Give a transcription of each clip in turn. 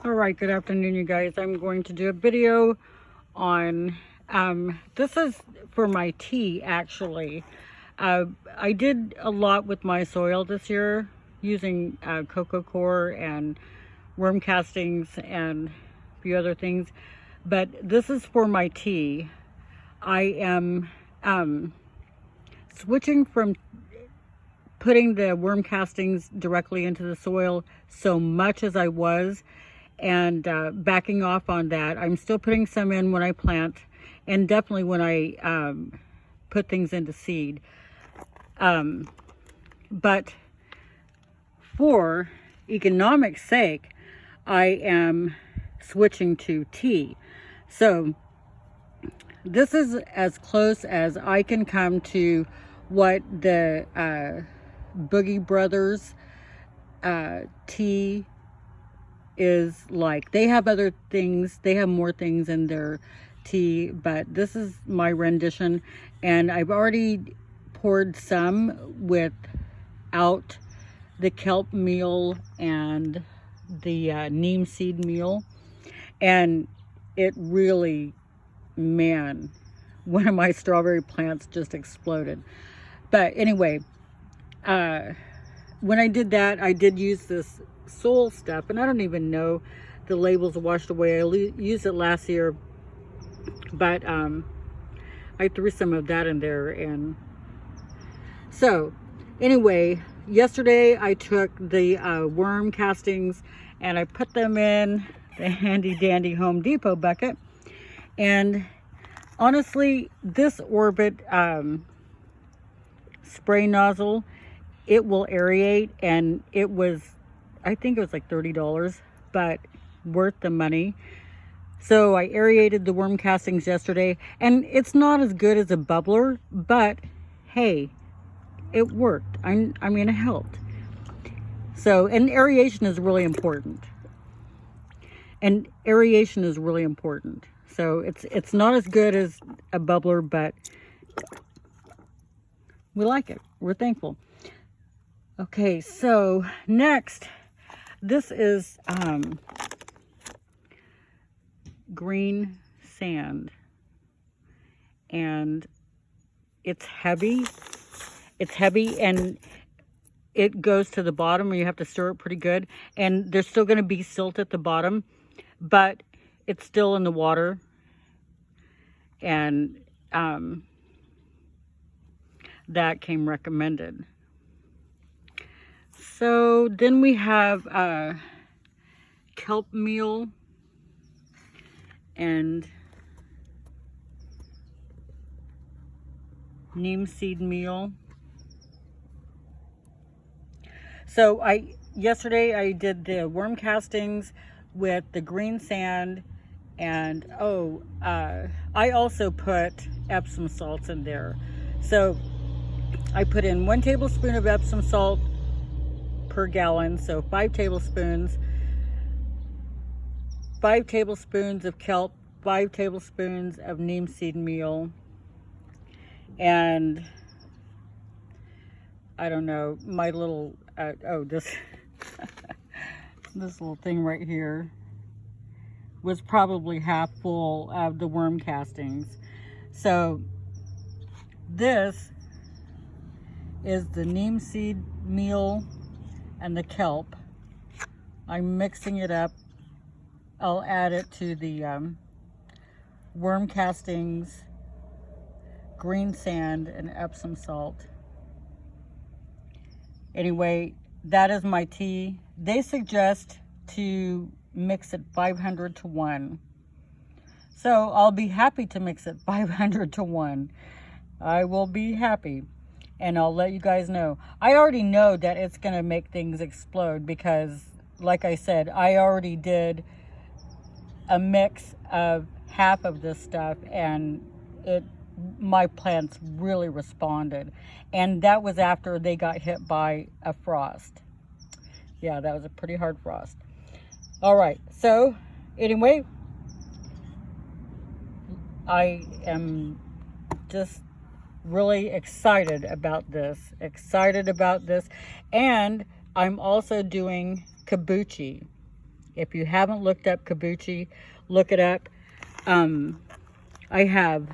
All right, good afternoon, you guys. I'm going to do a video on, this is for my tea, actually. I did a lot with my soil this year using coco coir and worm castings and a few other things, but this is for my tea. I am switching from putting the worm castings directly into the soil so much as I was, and backing off on that. I'm still putting some in when I plant, and definitely when I put things into seed. But for economic sake, I am switching to tea. So this is as close as I can come to what the Boogie Brothers tea is like. They have other things, they have more things in their tea, but this is my rendition, and I've already poured some without the kelp meal and the neem seed meal, and it really, man, one of my strawberry plants just exploded. But anyway, when I did that, I did use this soul stuff, and I don't even know, the labels washed away. I used it last year, but I threw some of that in there. And so anyway, yesterday I took the worm castings and I put them in the handy dandy Home Depot bucket, and honestly, this Orbit spray nozzle, it will aerate, and it was, I think it was like $30, but worth the money. So I aerated the worm castings yesterday, and it's not as good as a bubbler, but hey, it worked. I mean, it helped. So, and aeration is really important. So it's not as good as a bubbler, but we like it. We're thankful. Okay, so next, this is green sand, and it's heavy. And it goes to the bottom, and you have to stir it pretty good. And there's still going to be silt at the bottom, but it's still in the water. And that came recommended. So then we have kelp meal and neem seed meal. So yesterday I did the worm castings with the green sand, and I also put Epsom salts in there. So I put in 1 tablespoon of Epsom salt per gallon, so 5 tablespoons, 5 tablespoons of kelp, 5 tablespoons of neem seed meal, and I don't know, my little this this little thing right here was probably half full of the worm castings. So this is the neem seed meal and the kelp. I'm mixing it up. I'll add it to the worm castings, green sand, and Epsom salt. Anyway, that is my tea. They suggest to mix it 500 to 1. So I'll be happy to mix it 500 to 1. I will be happy, and I'll let you guys know. I already know that it's going to make things explode because, like I said, I already did a mix of half of this stuff, and my plants really responded. And that was after they got hit by a frost. Yeah, that was a pretty hard frost. All right, so anyway, I am just really excited about this. And I'm also doing kombucha. If you haven't looked up kabuchi, look it up. I have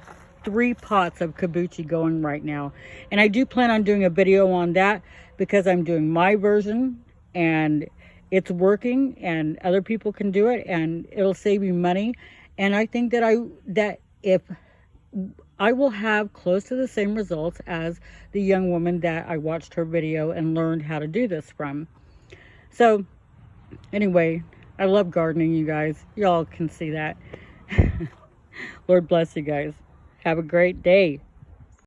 3 pots of kabuchi going right now, and I do plan on doing a video on that because I'm doing my version and it's working, and other people can do it and it'll save you money. And I think that if I will have close to the same results as the young woman that I watched her video and learned how to do this from. So anyway, I love gardening, you guys. Y'all can see that. Lord bless you guys. Have a great day.